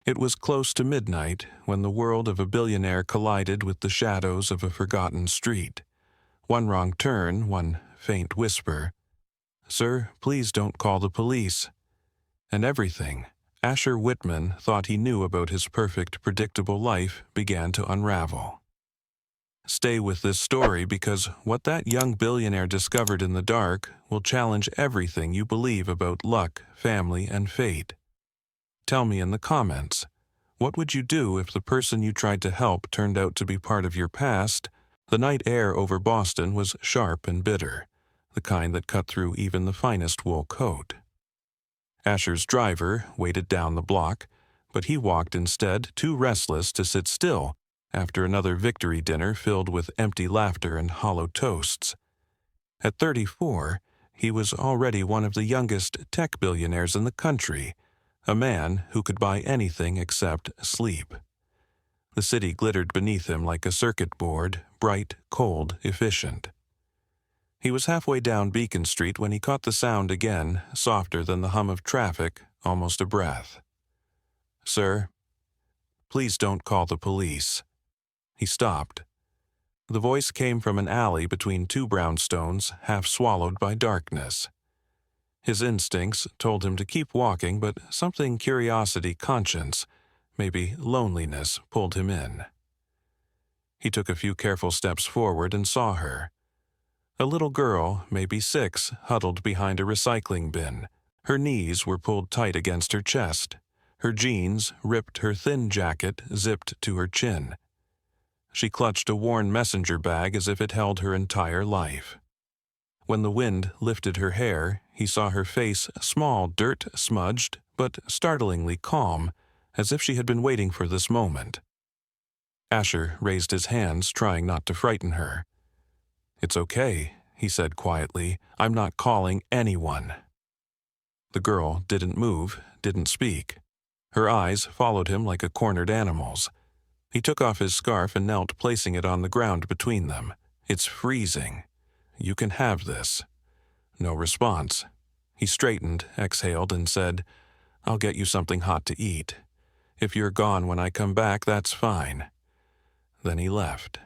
It was close to midnight when the world of a billionaire collided with the shadows of a forgotten street. One wrong turn, one faint whisper, "Sir, please don't call the police." And everything Asher Whitman thought he knew about his perfect, predictable life began to unravel. Stay with this story because what that young billionaire discovered in the dark will challenge everything you believe about luck, family, and fate. Tell me in the comments, what would you do if the person you tried to help turned out to be part of your past? The night air over Boston was sharp and bitter, the kind that cut through even the finest wool coat. Asher's driver waited down the block, but he walked instead, too restless to sit still after another victory dinner filled with empty laughter and hollow toasts. At 34, he was already one of the youngest tech billionaires in the country, a man who could buy anything except sleep. The city glittered beneath him like a circuit board, bright, cold, efficient. He was halfway down Beacon Street when he caught the sound again, softer than the hum of traffic, almost a breath. "Sir, please don't call the police." He stopped. The voice came from an alley between two brownstones, half swallowed by darkness. His instincts told him to keep walking, but something curiosity, conscience, maybe loneliness, pulled him in. He took a few careful steps forward and saw her. A little girl, maybe 6, huddled behind a recycling bin. Her knees were pulled tight against her chest. Her jeans ripped her thin jacket, zipped to her chin. She clutched a worn messenger bag as if it held her entire life. When the wind lifted her hair, he saw her face small, dirt-smudged, but startlingly calm, as if she had been waiting for this moment. Asher raised his hands, trying not to frighten her. "It's okay," he said quietly. "I'm not calling anyone." The girl didn't move, didn't speak. Her eyes followed him like a cornered animal's. He took off his scarf and knelt, placing it on the ground between them. "It's freezing. You can have this." No response. He straightened, exhaled, and said, "I'll get you something hot to eat. If you're gone when I come back, that's fine." Then he left.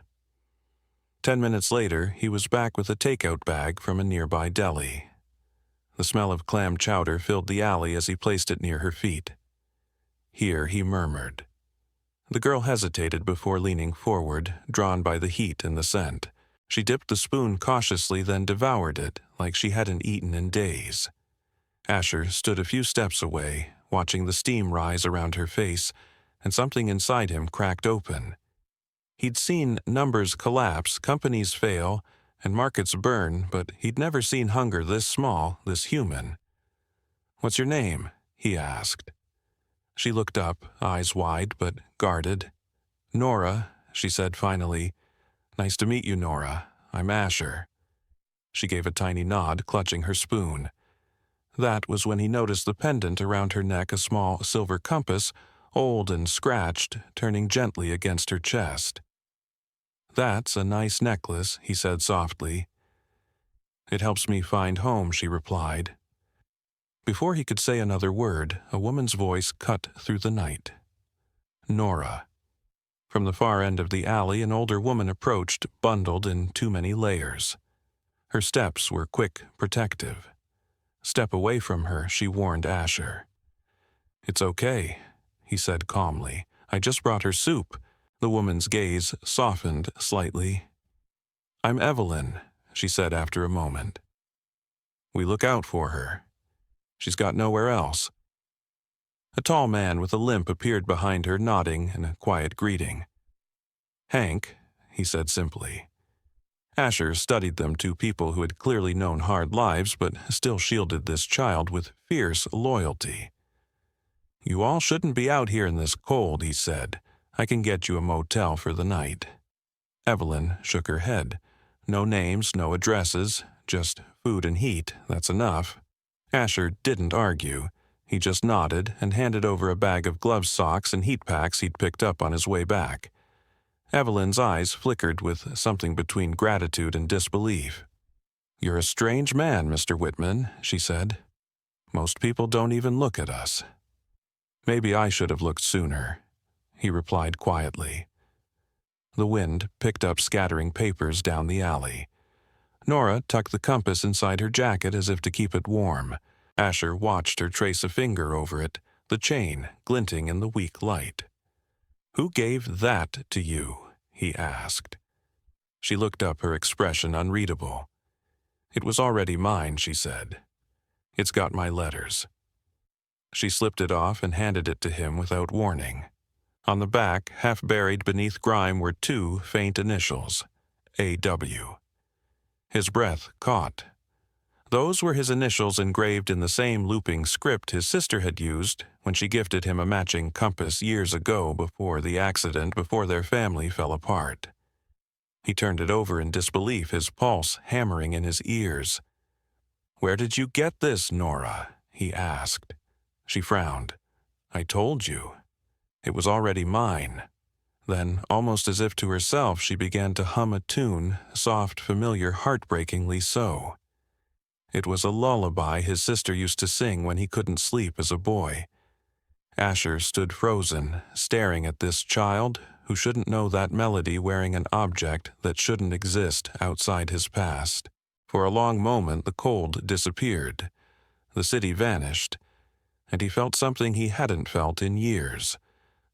10 minutes later, he was back with a takeout bag from a nearby deli. The smell of clam chowder filled the alley as he placed it near her feet. "Here," he murmured. The girl hesitated before leaning forward, drawn by the heat and the scent. She dipped the spoon cautiously, then devoured it like she hadn't eaten in days. Asher stood a few steps away, watching the steam rise around her face, and something inside him cracked open. He'd seen numbers collapse, companies fail, and markets burn, but he'd never seen hunger this small, this human. "What's your name?" he asked. She looked up, eyes wide but guarded. "Nora," she said finally. "Nice to meet you, Nora. I'm Asher." She gave a tiny nod, clutching her spoon. That was when he noticed the pendant around her neck, a small silver compass, old and scratched, turning gently against her chest. "That's a nice necklace," he said softly. "It helps me find home," she replied. Before he could say another word, a woman's voice cut through the night. "Nora." From the far end of the alley, an older woman approached, bundled in too many layers. Her steps were quick, protective. "Step away from her," she warned Asher. "It's okay," he said calmly. "I just brought her soup." The woman's gaze softened slightly. "I'm Evelyn," she said after a moment. "We look out for her. She's got nowhere else." A tall man with a limp appeared behind her, nodding in a quiet greeting. "Hank," he said simply. Asher studied them, two people who had clearly known hard lives but still shielded this child with fierce loyalty. "You all shouldn't be out here in this cold," he said. "I can get you a motel for the night." Evelyn shook her head. "No names, no addresses, just food and heat, that's enough." Asher didn't argue. He just nodded and handed over a bag of glove socks and heat packs he'd picked up on his way back. Evelyn's eyes flickered with something between gratitude and disbelief. "You're a strange man, Mr. Whitman," she said. "Most people don't even look at us." Maybe I should have looked sooner, he replied quietly. The wind picked up scattering papers down the alley. Nora tucked the compass inside her jacket as if to keep it warm. Asher watched her trace a finger over it, the chain glinting in the weak light. "Who gave that to you?" he asked. She looked up, her expression unreadable. "It was already mine," she said. "It's got my letters." She slipped it off and handed it to him without warning. On the back, half buried beneath grime, were two faint initials, A.W. His breath caught. Those were his initials engraved in the same looping script his sister had used when she gifted him a matching compass years ago before the accident, before their family fell apart. He turned it over in disbelief, his pulse hammering in his ears. "Where did you get this, Nora?" he asked. She frowned. "I told you. It was already mine." Then, almost as if to herself, she began to hum a tune, soft, familiar, heartbreakingly so. It was a lullaby his sister used to sing when he couldn't sleep as a boy. Asher stood frozen, staring at this child who shouldn't know that melody, wearing an object that shouldn't exist outside his past. For a long moment the cold disappeared. The city vanished, and he felt something he hadn't felt in years.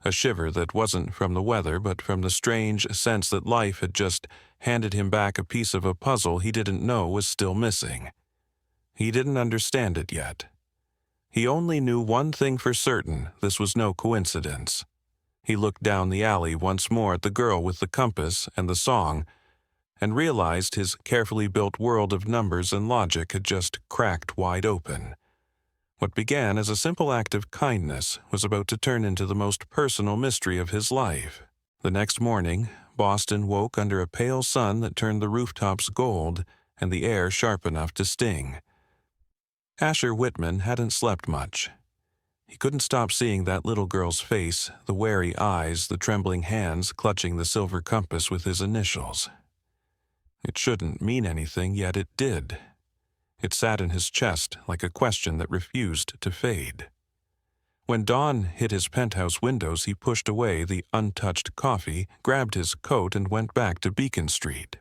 A shiver that wasn't from the weather, but from the strange sense that life had just handed him back a piece of a puzzle he didn't know was still missing. He didn't understand it yet. He only knew one thing for certain: this was no coincidence. He looked down the alley once more at the girl with the compass and the song, and realized his carefully built world of numbers and logic had just cracked wide open. What began as a simple act of kindness was about to turn into the most personal mystery of his life. The next morning, Boston woke under a pale sun that turned the rooftops gold and the air sharp enough to sting. Asher Whitman hadn't slept much. He couldn't stop seeing that little girl's face, the wary eyes, the trembling hands clutching the silver compass with his initials. It shouldn't mean anything, yet it did. It sat in his chest like a question that refused to fade. When dawn hit his penthouse windows, he pushed away the untouched coffee, grabbed his coat, and went back to Beacon Street.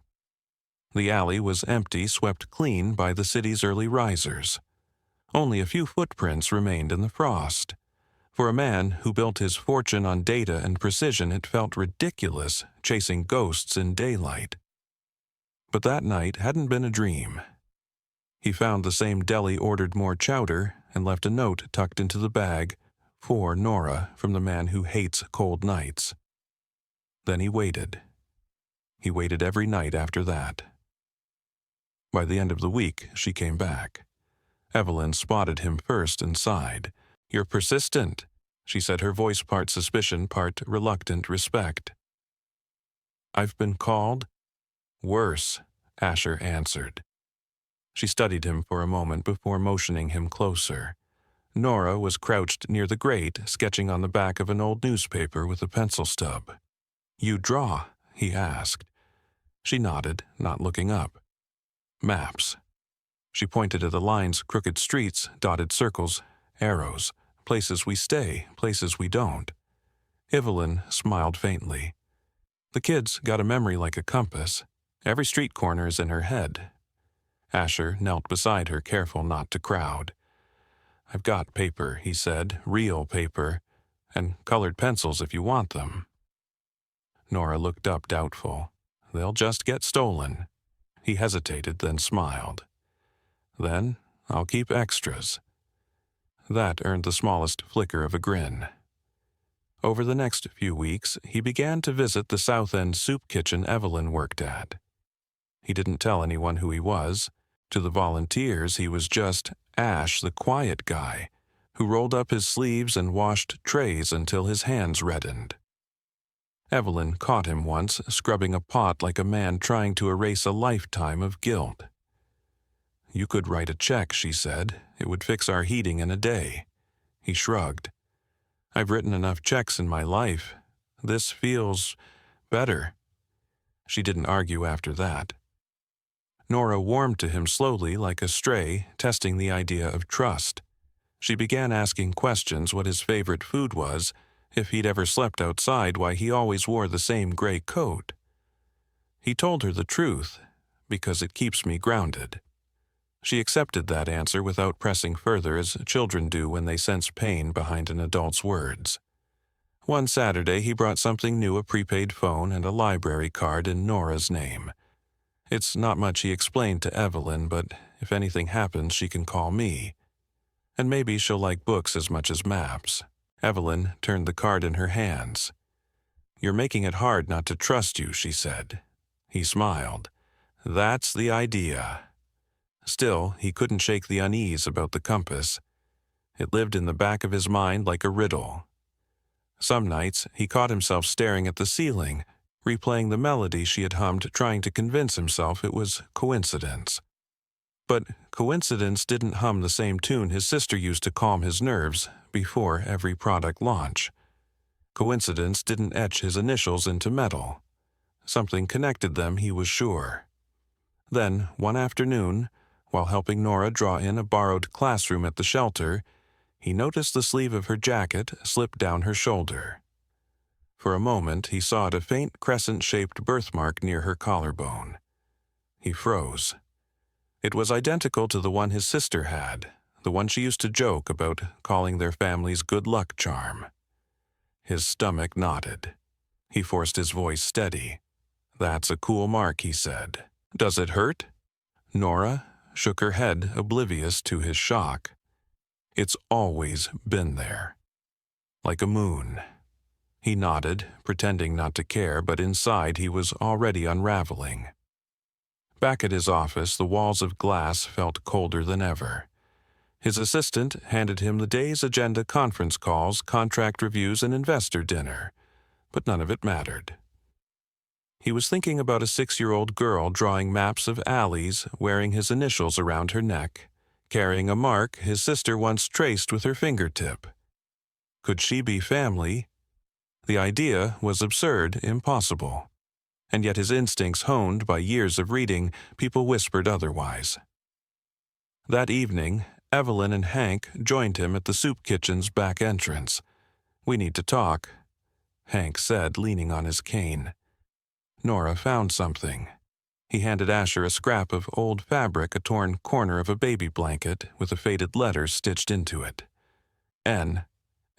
The alley was empty, swept clean by the city's early risers. Only a few footprints remained in the frost. For a man who built his fortune on data and precision, it felt ridiculous chasing ghosts in daylight. But that night hadn't been a dream. He found the same deli, ordered more chowder, and left a note tucked into the bag for Nora from the man who hates cold nights. Then he waited. He waited every night after that. By the end of the week, she came back. Evelyn spotted him first and sighed. "You're persistent," she said, her voice part suspicion, part reluctant respect. "I've been called?" "Worse," Asher answered. She studied him for a moment before motioning him closer. Nora was crouched near the grate, sketching on the back of an old newspaper with a pencil stub. "You draw?" he asked. She nodded, not looking up. "Maps." She pointed at the lines, crooked streets, dotted circles, arrows, places we stay, places we don't. Evelyn smiled faintly. "The kid's got a memory like a compass. Every street corner is in her head." Asher knelt beside her, careful not to crowd. "I've got paper," he said, "real paper, and colored pencils if you want them." Nora looked up, doubtful. "They'll just get stolen." He hesitated, then smiled. "Then I'll keep extras." That earned the smallest flicker of a grin. Over the next few weeks, he began to visit the South End soup kitchen Evelyn worked at. He didn't tell anyone who he was. To the volunteers, he was just Ash, the quiet guy, who rolled up his sleeves and washed trays until his hands reddened. Evelyn caught him once, scrubbing a pot like a man trying to erase a lifetime of guilt. "You could write a check," she said. "It would fix our heating in a day." He shrugged. "I've written enough checks in my life. This feels better." She didn't argue after that. Nora warmed to him slowly, like a stray, testing the idea of trust. She began asking questions what his favorite food was, if he'd ever slept outside, why he always wore the same gray coat. He told her the truth, because it keeps me grounded. She accepted that answer without pressing further, as children do when they sense pain behind an adult's words. One Saturday, he brought something new, a prepaid phone and a library card in Nora's name. It's not much, he explained to Evelyn, but if anything happens, she can call me. And maybe she'll like books as much as maps. Evelyn turned the card in her hands. "You're making it hard not to trust you," she said. He smiled. "That's the idea." Still, he couldn't shake the unease about the compass. It lived in the back of his mind like a riddle. Some nights, he caught himself staring at the ceiling, replaying the melody she had hummed, trying to convince himself it was coincidence. But coincidence didn't hum the same tune his sister used to calm his nerves before every product launch. Coincidence didn't etch his initials into metal. Something connected them, he was sure. Then, one afternoon, while helping Nora draw in a borrowed classroom at the shelter, he noticed the sleeve of her jacket slip down her shoulder. For a moment, he saw a faint crescent-shaped birthmark near her collarbone. He froze. It was identical to the one his sister had, the one she used to joke about calling their family's good luck charm. His stomach knotted. He forced his voice steady. "That's a cool mark," he said. "Does it hurt?" Nora shook her head, oblivious to his shock. "It's always been there. Like a moon." He nodded, pretending not to care, but inside he was already unraveling. Back at his office, the walls of glass felt colder than ever. His assistant handed him the day's agenda: conference calls, contract reviews, and investor dinner, but none of it mattered. He was thinking about a 6-year-old girl drawing maps of alleys, wearing his initials around her neck, carrying a mark his sister once traced with her fingertip. Could she be family? The idea was absurd, impossible. And yet his instincts, honed by years of reading, people whispered otherwise. That evening, Evelyn and Hank joined him at the soup kitchen's back entrance. "We need to talk," Hank said, leaning on his cane. Nora found something. He handed Asher a scrap of old fabric, a torn corner of a baby blanket with a faded letter stitched into it. N.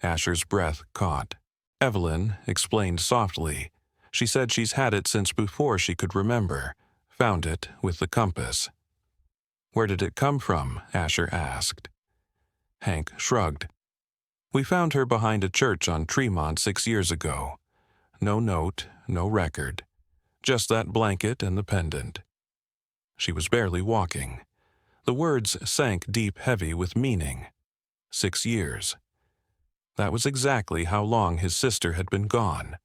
Asher's breath caught. Evelyn explained softly. She said she's had it since before she could remember. Found it with the compass. "Where did it come from?" Asher asked. Hank shrugged. "We found her behind a church on Tremont 6 years ago. No note, no record. Just that blanket and the pendant." She was barely walking. The words sank deep, heavy with meaning. 6 years. That was exactly how long his sister had been gone.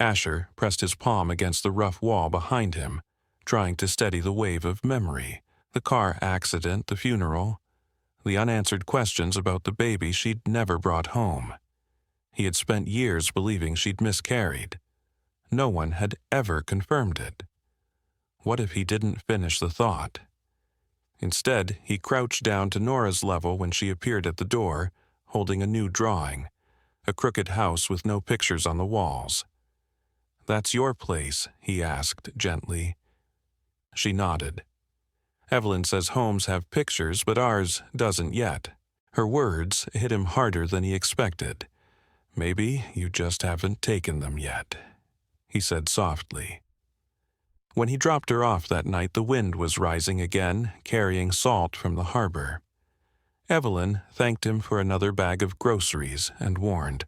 Asher pressed his palm against the rough wall behind him, trying to steady the wave of memory. The car accident, the funeral, the unanswered questions about the baby she'd never brought home. He had spent years believing she'd miscarried. No one had ever confirmed it. What if he didn't finish the thought? Instead, he crouched down to Nora's level when she appeared at the door, holding a new drawing, a crooked house with no pictures on the walls. "That's your place?" he asked gently. She nodded. "Evelyn says homes have pictures, but ours doesn't yet." Her words hit him harder than he expected. "Maybe you just haven't taken them yet," he said softly. When he dropped her off that night, the wind was rising again, carrying salt from the harbor. Evelyn thanked him for another bag of groceries and warned,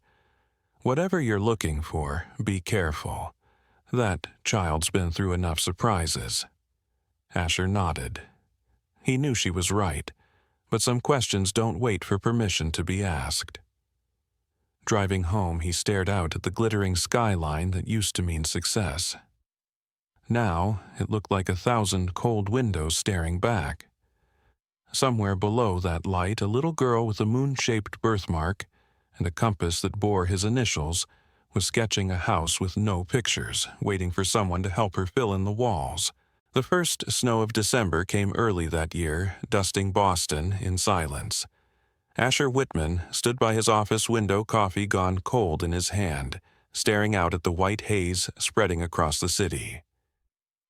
"Whatever you're looking for, be careful. That child's been through enough surprises." Asher nodded. He knew she was right, but some questions don't wait for permission to be asked. Driving home, he stared out at the glittering skyline that used to mean success. Now, it looked like 1,000 cold windows staring back. Somewhere below that light, a little girl with a moon-shaped birthmark and a compass that bore his initials was sketching a house with no pictures, waiting for someone to help her fill in the walls. The first snow of December came early that year, dusting Boston in silence. Asher Whitman stood by his office window, coffee gone cold in his hand, staring out at the white haze spreading across the city.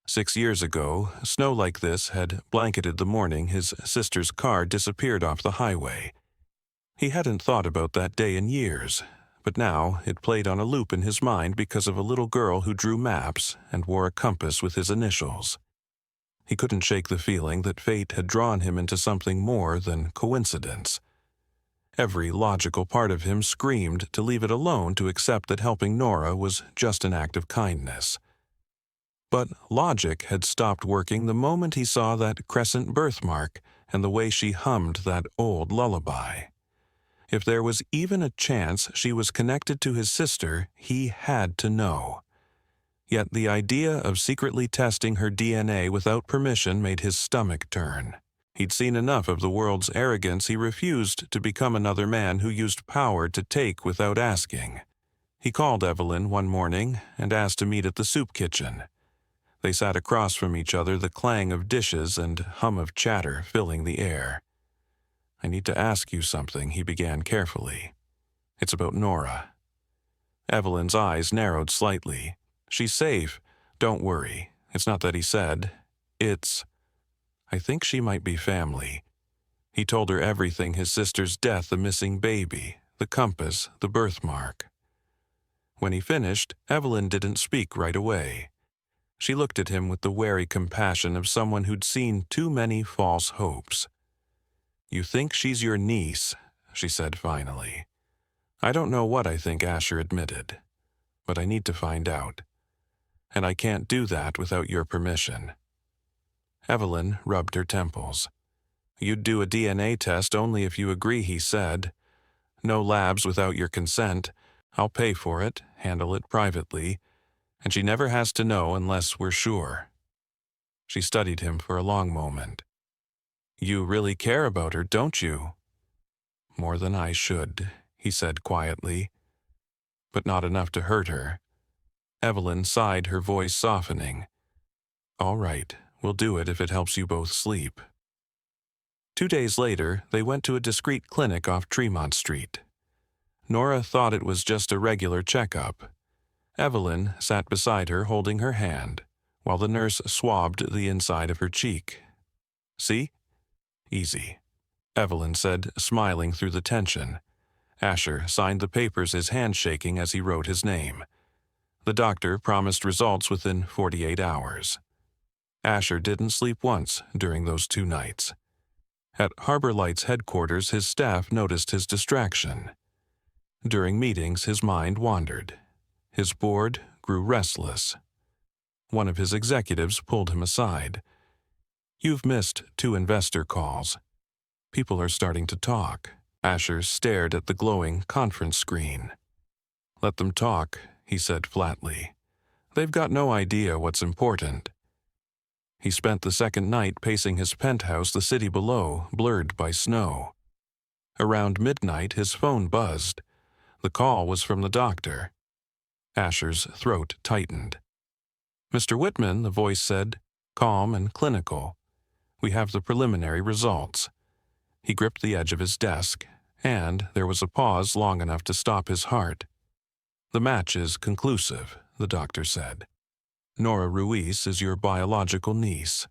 6 years ago, snow like this had blanketed the morning his sister's car disappeared off the highway. He hadn't thought about that day in years, but now it played on a loop in his mind because of a little girl who drew maps and wore a compass with his initials. He couldn't shake the feeling that fate had drawn him into something more than coincidence. Every logical part of him screamed to leave it alone, to accept that helping Nora was just an act of kindness. But logic had stopped working the moment he saw that crescent birthmark and the way she hummed that old lullaby. If there was even a chance she was connected to his sister, he had to know. Yet the idea of secretly testing her DNA without permission made his stomach turn. He'd seen enough of the world's arrogance. He refused to become another man who used power to take without asking. He called Evelyn one morning and asked to meet at the soup kitchen. They sat across from each other, the clang of dishes and hum of chatter filling the air. "I need to ask you something," he began carefully. "It's about Nora." Evelyn's eyes narrowed slightly. "She's safe. Don't worry. It's not that," he said. I think she might be family." He told her everything: his sister's death, the missing baby, the compass, the birthmark. When he finished, Evelyn didn't speak right away. She looked at him with the wary compassion of someone who'd seen too many false hopes. "You think she's your niece," she said finally. "I don't know what I think," Asher admitted, "but I need to find out. And I can't do that without your permission." Evelyn rubbed her temples. "You'd do a DNA test only if you agree," he said. "No labs without your consent. I'll pay for it, handle it privately, and she never has to know unless we're sure." She studied him for a long moment. "You really care about her, don't you?" "More than I should," he said quietly. "But not enough to hurt her." Evelyn sighed, her voice softening. "All right, we'll do it if it helps you both sleep." 2 days later, they went to a discreet clinic off Tremont Street. Nora thought it was just a regular checkup. Evelyn sat beside her, holding her hand, while the nurse swabbed the inside of her cheek. "See? Easy," Evelyn said, smiling through the tension. Asher signed the papers, his hand shaking as he wrote his name. The doctor promised results within 48 hours. Asher didn't sleep once during those 2 nights. At Harbor Light's headquarters, his staff noticed his distraction. During meetings, his mind wandered. His board grew restless. One of his executives pulled him aside. "You've missed 2 investor calls. People are starting to talk." Asher stared at the glowing conference screen. "Let them talk," he said flatly. "They've got no idea what's important." He spent the second night pacing his penthouse, the city below, blurred by snow. Around midnight, his phone buzzed. The call was from the doctor. Asher's throat tightened. "Mr. Whitman," the voice said, calm and clinical. "We have the preliminary results." He gripped the edge of his desk, and there was a pause long enough to stop his heart. "The match is conclusive," the doctor said. "Nora Ruiz is your biological niece."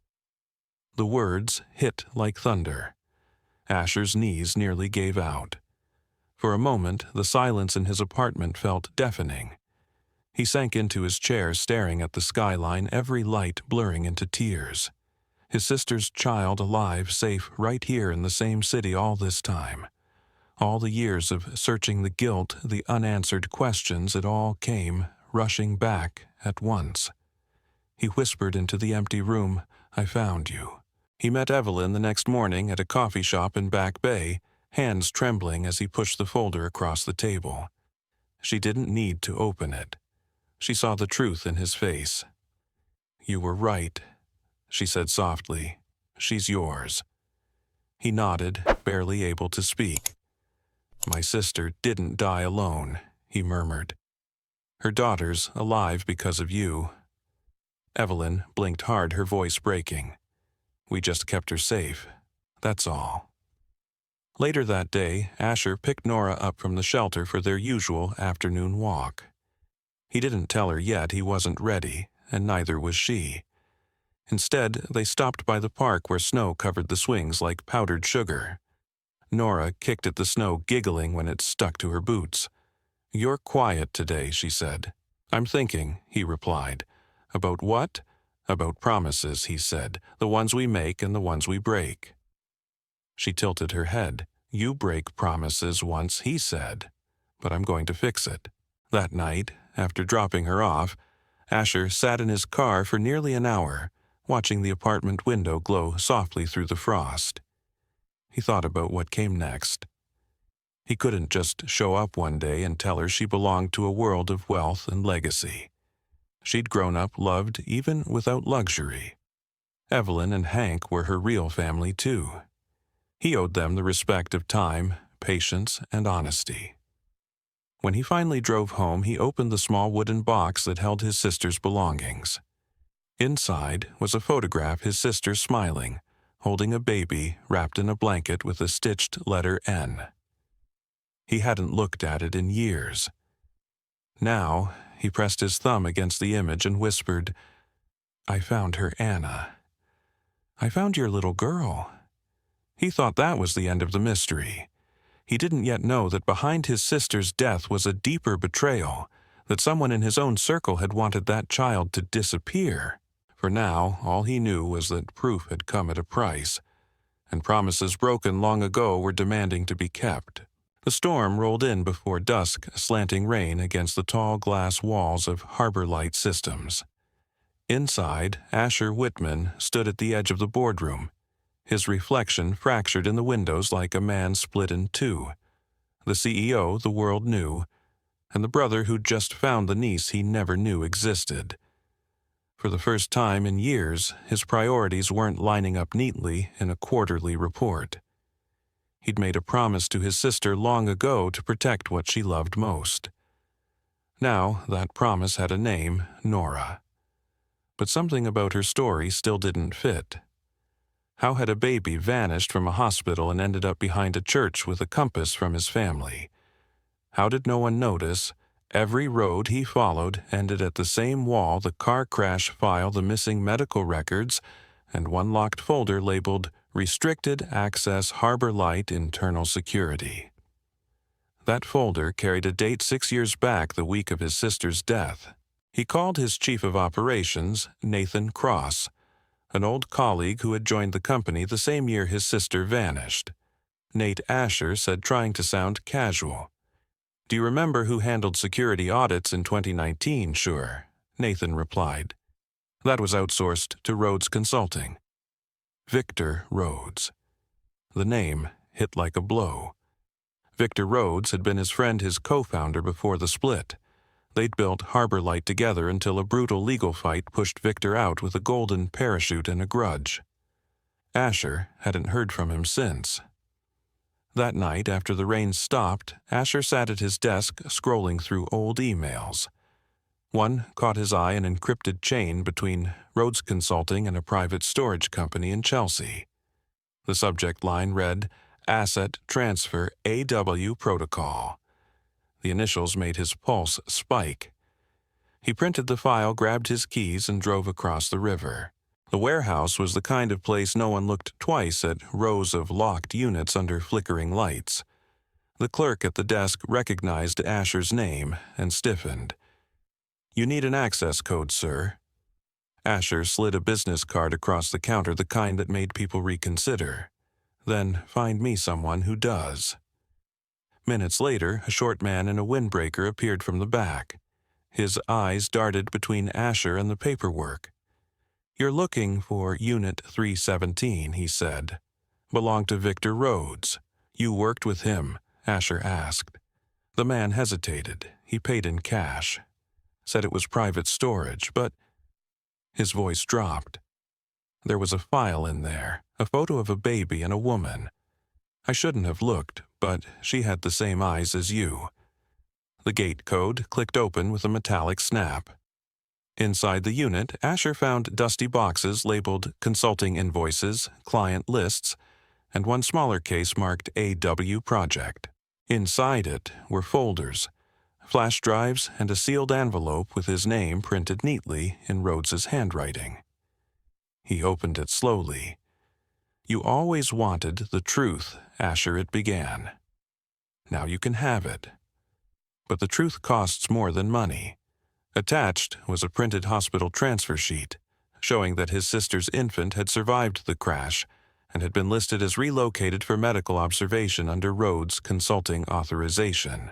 The words hit like thunder. Asher's knees nearly gave out. For a moment, the silence in his apartment felt deafening. He sank into his chair, staring at the skyline, every light blurring into tears. His sister's child alive, safe right here in the same city all this time. All the years of searching, the guilt, the unanswered questions, it all came rushing back at once. He whispered into the empty room, "I found you." He met Evelyn the next morning at a coffee shop in Back Bay, hands trembling as he pushed the folder across the table. She didn't need to open it. She saw the truth in his face. "You were right," she said softly. "She's yours." He nodded, barely able to speak. "My sister didn't die alone," he murmured. "Her daughter's alive because of you." Evelyn blinked hard, her voice breaking. "We just kept her safe. That's all." Later that day, Asher picked Nora up from the shelter for their usual afternoon walk. He didn't tell her yet he wasn't ready, and neither was she. Instead, they stopped by the park where snow covered the swings like powdered sugar. Nora kicked at the snow, giggling when it stuck to her boots. "You're quiet today," she said. "I'm thinking," he replied. "About what?" "About promises," he said, "the ones we make and the ones we break." She tilted her head. "You break promises once," he said, "but I'm going to fix it." That night, after dropping her off, Asher sat in his car for nearly an hour, watching the apartment window glow softly through the frost. He thought about what came next. He couldn't just show up one day and tell her she belonged to a world of wealth and legacy. She'd grown up loved even without luxury. Evelyn and Hank were her real family too. He owed them the respect of time, patience, and honesty. When he finally drove home, he opened the small wooden box that held his sister's belongings. Inside was a photograph his sister smiling, holding a baby wrapped in a blanket with a stitched letter N. He hadn't looked at it in years. Now, he pressed his thumb against the image and whispered, "I found her, Anna. I found your little girl." He thought that was the end of the mystery. He didn't yet know that behind his sister's death was a deeper betrayal, that someone in his own circle had wanted that child to disappear. For now, all he knew was that proof had come at a price, and promises broken long ago were demanding to be kept. The storm rolled in before dusk, slanting rain against the tall glass walls of Harbor Light Systems. Inside, Asher Whitman stood at the edge of the boardroom, his reflection fractured in the windows like a man split in two. The CEO the world knew, and the brother who'd just found the niece he never knew existed. For the first time in years, his priorities weren't lining up neatly in a quarterly report. He'd made a promise to his sister long ago to protect what she loved most. Now, that promise had a name, Nora. But something about her story still didn't fit. How had a baby vanished from a hospital and ended up behind a church with a compass from his family? How did no one notice? Every road he followed ended at the same wall, the car crash file, the missing medical records, and one locked folder labeled Restricted Access Harbor Light Internal Security. That folder carried a date 6 years back, the week of his sister's death. He called his chief of operations, Nathan Cross, an old colleague who had joined the company the same year his sister vanished. Nate Asher said, trying to sound casual. "Do you remember who handled security audits in 2019? "Sure," Nathan replied. "That was outsourced to Rhodes Consulting." Victor Rhodes. The name hit like a blow. Victor Rhodes had been his friend, his co-founder before the split. They'd built Harbor Light together until a brutal legal fight pushed Victor out with a golden parachute and a grudge. Asher hadn't heard from him since. That night, after the rain stopped, Asher sat at his desk scrolling through old emails. One caught his eye, an encrypted chain between Rhodes Consulting and a private storage company in Chelsea. The subject line read, "Asset Transfer AW Protocol." The initials made his pulse spike. He printed the file, grabbed his keys, and drove across the river. The warehouse was the kind of place no one looked twice at rows of locked units under flickering lights. The clerk at the desk recognized Asher's name and stiffened. "You need an access code, sir." Asher slid a business card across the counter, the kind that made people reconsider. "Then find me someone who does." Minutes later, a short man in a windbreaker appeared from the back. His eyes darted between Asher and the paperwork. "You're looking for Unit 317, he said. "Belonged to Victor Rhodes. You worked with him?" Asher asked. The man hesitated. He paid in cash. Said it was private storage, but... His voice dropped. "There was a file in there, a photo of a baby and a woman. I shouldn't have looked, but she had the same eyes as you." The gate code clicked open with a metallic snap. Inside the unit, Asher found dusty boxes labeled consulting invoices, client lists, and one smaller case marked AW Project. Inside it were folders, flash drives, and a sealed envelope with his name printed neatly in Rhodes's handwriting. He opened it slowly. "You always wanted the truth, Asher," it began. "Now you can have it. But the truth costs more than money." Attached was a printed hospital transfer sheet, showing that his sister's infant had survived the crash and had been listed as relocated for medical observation under Rhodes' consulting authorization.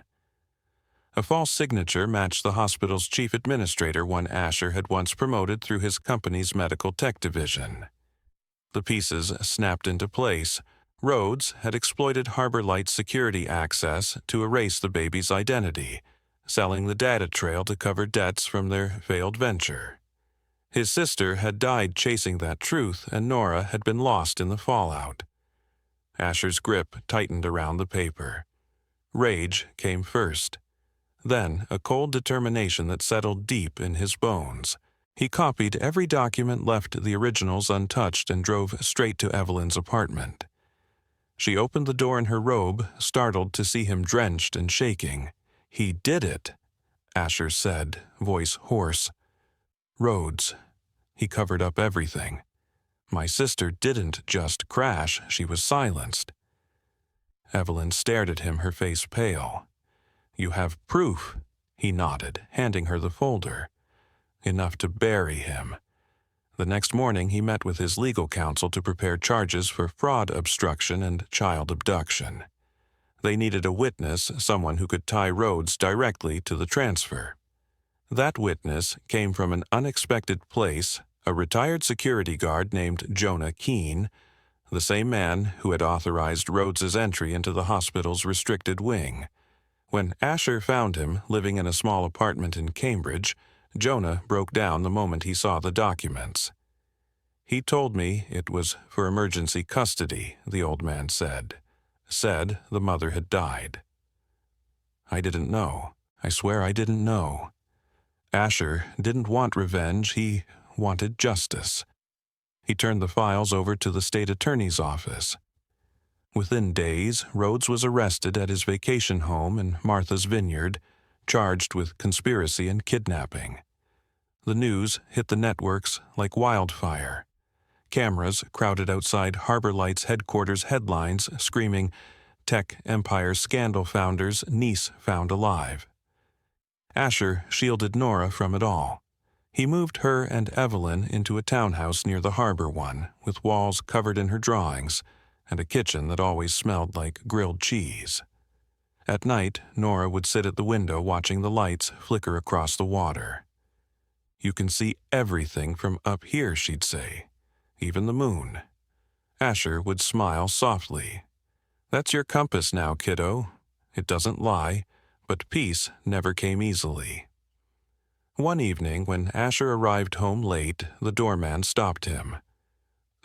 A false signature matched the hospital's chief administrator, one Asher had once promoted through his company's medical tech division. The pieces snapped into place. Rhodes had exploited Harbor Light's security access to erase the baby's identity, selling the data trail to cover debts from their failed venture. His sister had died chasing that truth, and Nora had been lost in the fallout. Asher's grip tightened around the paper. Rage came first. Then a cold determination that settled deep in his bones. He copied every document, left the originals untouched, and drove straight to Evelyn's apartment. She opened the door in her robe, startled to see him drenched and shaking. "He did it," Asher said, voice hoarse. "Rhodes. He covered up everything. My sister didn't just crash, she was silenced." Evelyn stared at him, her face pale. "You have proof," he nodded, handing her the folder. "Enough to bury him." The next morning he met with his legal counsel to prepare charges for fraud, obstruction, and child abduction. They needed a witness, someone who could tie Rhodes directly to the transfer. That witness came from an unexpected place, a retired security guard named Jonah Keene, the same man who had authorized Rhodes's entry into the hospital's restricted wing. When Asher found him living in a small apartment in Cambridge, Jonah broke down the moment he saw the documents. "He told me it was for emergency custody," the old man said. "Said the mother had died." "I didn't know. I swear I didn't know." Asher didn't want revenge, he wanted justice. He turned the files over to the state attorney's office. Within days, Rhodes was arrested at his vacation home in Martha's Vineyard, charged with conspiracy and kidnapping. The news hit the networks like wildfire. Cameras crowded outside Harbor Light's headquarters, headlines screaming, "Tech Empire Scandal Founder's Niece Found Alive." Asher shielded Nora from it all. He moved her and Evelyn into a townhouse near the harbor one, with walls covered in her drawings, and a kitchen that always smelled like grilled cheese. At night, Nora would sit at the window watching the lights flicker across the water. "You can see everything from up here," she'd say. "Even the moon." Asher would smile softly. "That's your compass now, kiddo. It doesn't lie, but peace never came easily." One evening, when Asher arrived home late, the doorman stopped him.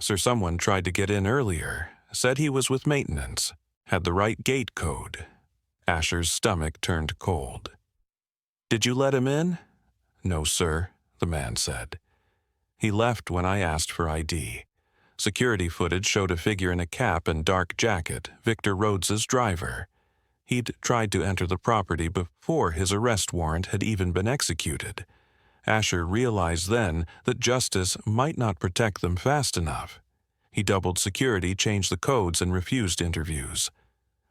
"Sir, someone tried to get in earlier, said he was with maintenance, had the right gate code." Asher's stomach turned cold. "Did you let him in?" "No, sir," the man said. "He left when I asked for ID. Security footage showed a figure in a cap and dark jacket, Victor Rhodes's driver. He'd tried to enter the property before his arrest warrant had even been executed." Asher realized then that justice might not protect them fast enough. He doubled security, changed the codes, and refused interviews.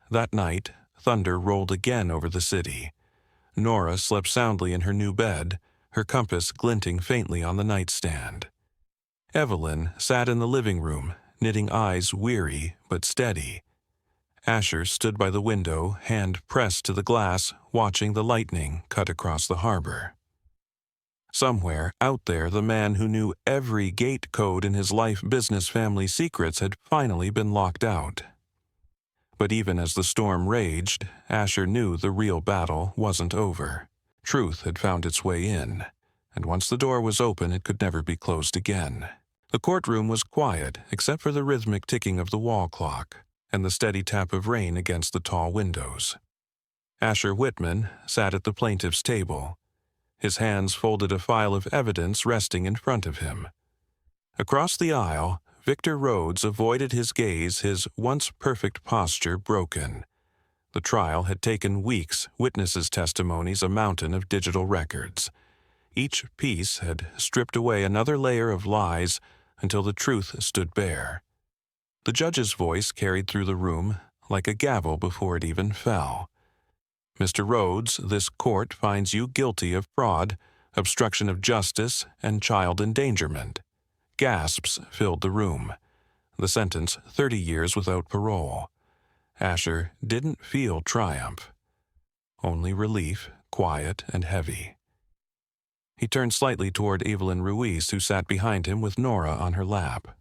That night, thunder rolled again over the city. Nora slept soundly in her new bed, her compass glinting faintly on the nightstand. Evelyn sat in the living room, knitting, eyes weary but steady. Asher stood by the window, hand pressed to the glass, watching the lightning cut across the harbor. Somewhere out there, the man who knew every gate code in his life, business, family secrets had finally been locked out. But even as the storm raged, Asher knew the real battle wasn't over. Truth had found its way in, and once the door was open, it could never be closed again. The courtroom was quiet, except for the rhythmic ticking of the wall clock and the steady tap of rain against the tall windows. Asher Whitman sat at the plaintiff's table. His hands folded, a file of evidence resting in front of him. Across the aisle, Victor Rhodes avoided his gaze, his once perfect posture broken. The trial had taken weeks, witnesses' testimonies, a mountain of digital records. Each piece had stripped away another layer of lies until the truth stood bare. The judge's voice carried through the room like a gavel before it even fell. "Mr. Rhodes, this court finds you guilty of fraud, obstruction of justice, and child endangerment." Gasps filled the room. The sentence, 30 years without parole. Asher didn't feel triumph, only relief, quiet and heavy. He turned slightly toward Evelyn Ruiz, who sat behind him with Nora on her lap.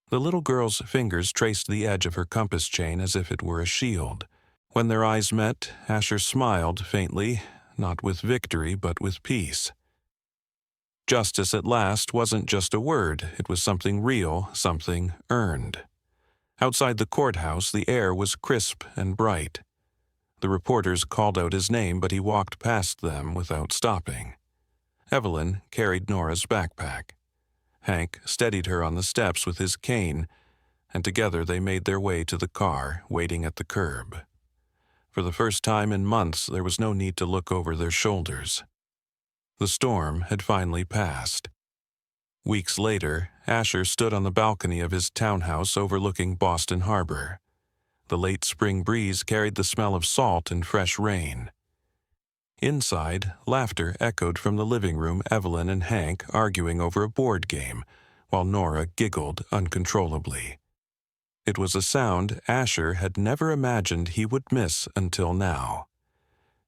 The little girl's fingers traced the edge of her compass chain as if it were a shield. When their eyes met, Asher smiled faintly, not with victory but with peace. Justice at last wasn't just a word, it was something real, something earned. Outside the courthouse, the air was crisp and bright. The reporters called out his name, but he walked past them without stopping. Evelyn carried Nora's backpack. Hank steadied her on the steps with his cane, and together they made their way to the car, waiting at the curb. For the first time in months, there was no need to look over their shoulders. The storm had finally passed. Weeks later, Asher stood on the balcony of his townhouse overlooking Boston Harbor. The late spring breeze carried the smell of salt and fresh rain. Inside, laughter echoed from the living room, Evelyn and Hank arguing over a board game, while Nora giggled uncontrollably. It was a sound Asher had never imagined he would miss until now.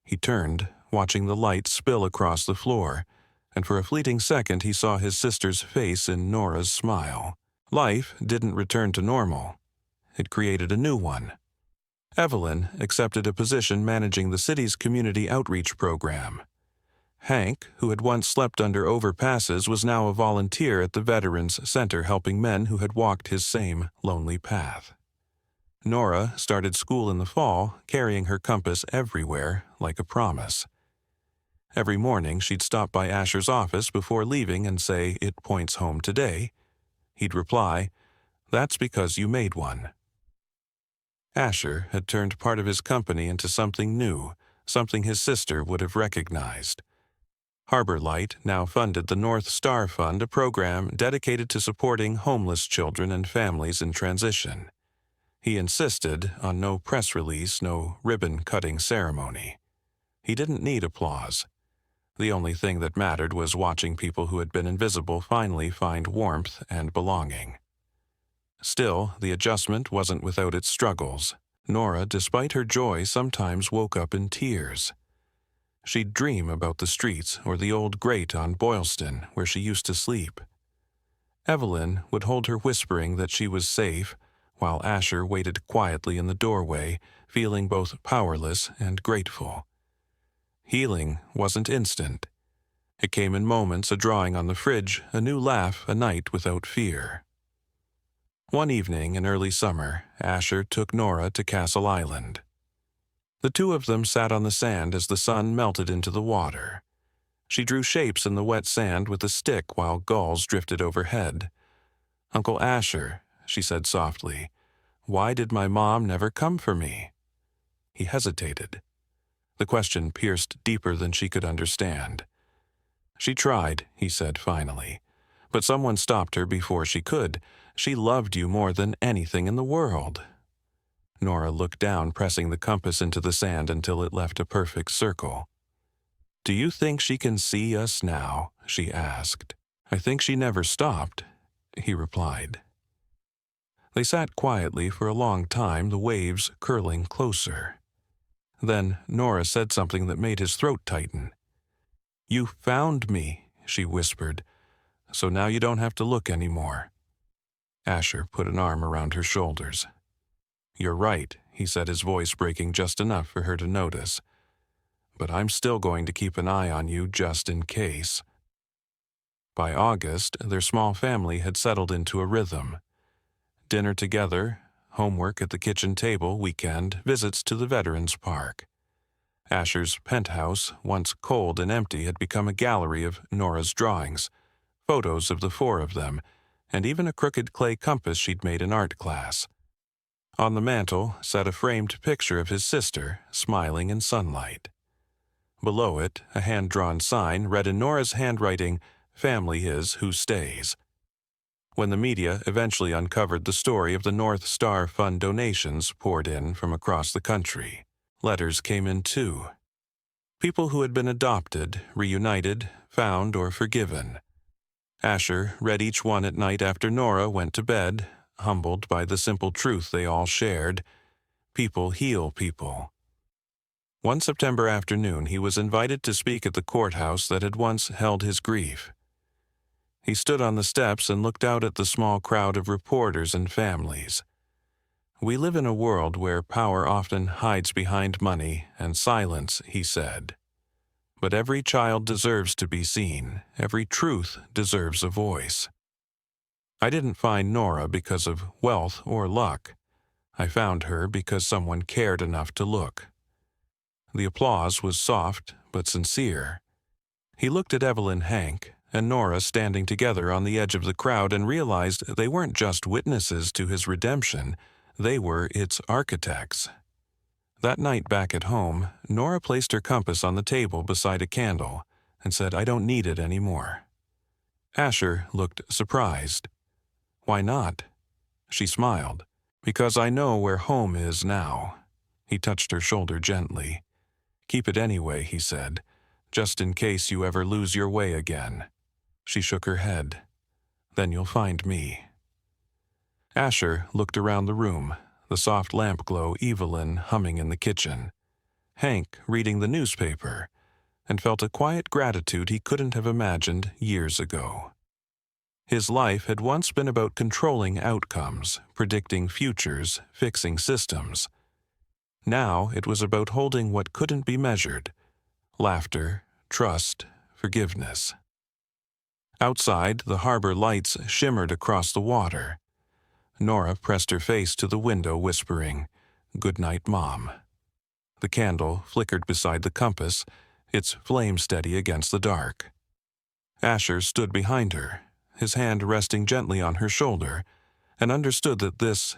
He turned, watching the light spill across the floor, and for a fleeting second he saw his sister's face in Nora's smile. Life didn't return to normal. It created a new one. Evelyn accepted a position managing the city's community outreach program. Hank, who had once slept under overpasses, was now a volunteer at the Veterans Center helping men who had walked his same lonely path. Nora started school in the fall, carrying her compass everywhere like a promise. Every morning she'd stop by Asher's office before leaving and say, "It points home today." He'd reply, "That's because you made one." Asher had turned part of his company into something new, something his sister would have recognized. Harbor Light now funded the North Star Fund, a program dedicated to supporting homeless children and families in transition. He insisted on no press release, no ribbon-cutting ceremony. He didn't need applause. The only thing that mattered was watching people who had been invisible finally find warmth and belonging. Still, the adjustment wasn't without its struggles. Nora, despite her joy, sometimes woke up in tears. She'd dream about the streets or the old grate on Boylston where she used to sleep. Evelyn would hold her whispering that she was safe, while Asher waited quietly in the doorway, feeling both powerless and grateful. Healing wasn't instant. It came in moments, a drawing on the fridge, a new laugh, a night without fear. One evening in early summer, Asher took Nora to Castle Island. The two of them sat on the sand as the sun melted into the water. She drew shapes in the wet sand with a stick while gulls drifted overhead. "Uncle Asher," she said softly, "why did my mom never come for me?" He hesitated. The question pierced deeper than she could understand. "She tried," he said finally, "but someone stopped her before she could. She loved you more than anything in the world." Nora looked down, pressing the compass into the sand until it left a perfect circle. "Do you think she can see us now?" she asked. "I think she never stopped," he replied. They sat quietly for a long time, the waves curling closer. Then Nora said something that made his throat tighten. "You found me," she whispered, "so now you don't have to look anymore." Asher put an arm around her shoulders. "You're right," he said, his voice breaking just enough for her to notice. "But I'm still going to keep an eye on you just in case." By August, their small family had settled into a rhythm. Dinner together, homework at the kitchen table, weekend visits to the Veterans Park. Asher's penthouse, once cold and empty, had become a gallery of Nora's drawings, photos of the four of them, and even a crooked clay compass she'd made in art class. On the mantel sat a framed picture of his sister, smiling in sunlight. Below it, a hand-drawn sign read in Nora's handwriting, "Family is who stays." When the media eventually uncovered the story of the North Star Fund donations poured in from across the country, letters came in too. People who had been adopted, reunited, found, or forgiven. Asher read each one at night after Nora went to bed, humbled by the simple truth they all shared: people heal people. One September afternoon, he was invited to speak at the courthouse that had once held his grief. He stood on the steps and looked out at the small crowd of reporters and families. "We live in a world where power often hides behind money and silence," he said. "But every child deserves to be seen. Every truth deserves a voice. I didn't find Nora because of wealth or luck. I found her because someone cared enough to look." The applause was soft but sincere. He looked at Evelyn Hank and Nora standing together on the edge of the crowd and realized they weren't just witnesses to his redemption, they were its architects. That night back at home, Nora placed her compass on the table beside a candle and said, "I don't need it anymore." Asher looked surprised. "Why not?" She smiled. "Because I know where home is now." He touched her shoulder gently. "Keep it anyway," he said, "just in case you ever lose your way again." She shook her head. "Then you'll find me." Asher looked around the room, the soft lamp glow, Evelyn humming in the kitchen, Hank reading the newspaper, and felt a quiet gratitude he couldn't have imagined years ago. His life had once been about controlling outcomes, predicting futures, fixing systems. Now it was about holding what couldn't be measured: laughter, trust, forgiveness. Outside, the harbor lights shimmered across the water. Nora pressed her face to the window, whispering, "Good night, Mom." The candle flickered beside the compass, its flame steady against the dark. Asher stood behind her, his hand resting gently on her shoulder, and understood that this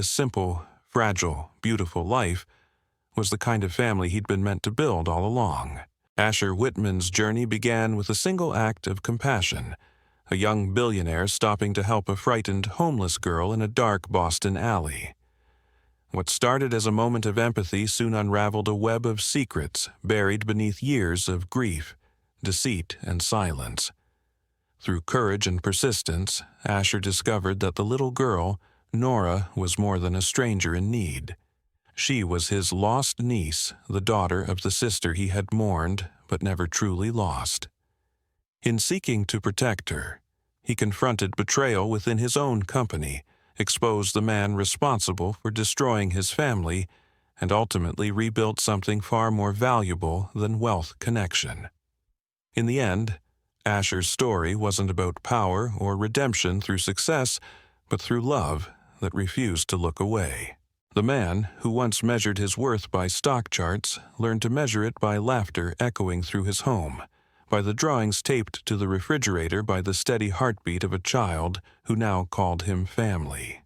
simple, fragile, beautiful life was the kind of family he'd been meant to build all along. Asher Whitman's journey began with a single act of compassion: a young billionaire stopping to help a frightened homeless girl in a dark Boston alley. What started as a moment of empathy soon unraveled a web of secrets buried beneath years of grief, deceit, and silence. Through courage and persistence, Asher discovered that the little girl, Nora, was more than a stranger in need. She was his lost niece, the daughter of the sister he had mourned but never truly lost. In seeking to protect her, he confronted betrayal within his own company, exposed the man responsible for destroying his family, and ultimately rebuilt something far more valuable than wealth connection. In the end, Asher's story wasn't about power or redemption through success, but through love that refused to look away. The man, who once measured his worth by stock charts, learned to measure it by laughter echoing through his home, by the drawings taped to the refrigerator, by the steady heartbeat of a child who now called him family.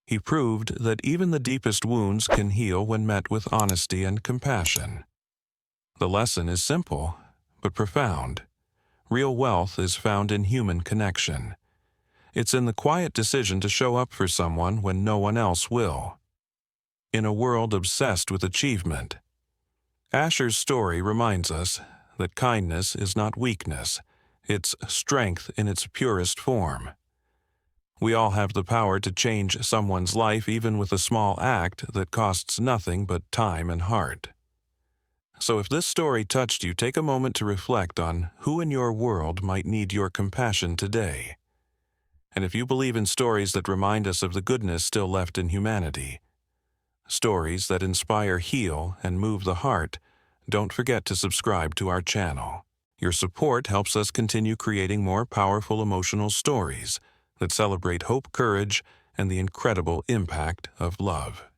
He proved that even the deepest wounds can heal when met with honesty and compassion. The lesson is simple, but profound. Real wealth is found in human connection. It's in the quiet decision to show up for someone when no one else will. In a world obsessed with achievement, Asher's story reminds us that kindness is not weakness, it's strength in its purest form. We all have the power to change someone's life, even with a small act that costs nothing but time and heart. So if this story touched you, take a moment to reflect on who in your world might need your compassion today. And if you believe in stories that remind us of the goodness still left in humanity, stories that inspire, heal, and move the heart, don't forget to subscribe to our channel. Your support helps us continue creating more powerful emotional stories that celebrate hope, courage, and the incredible impact of love.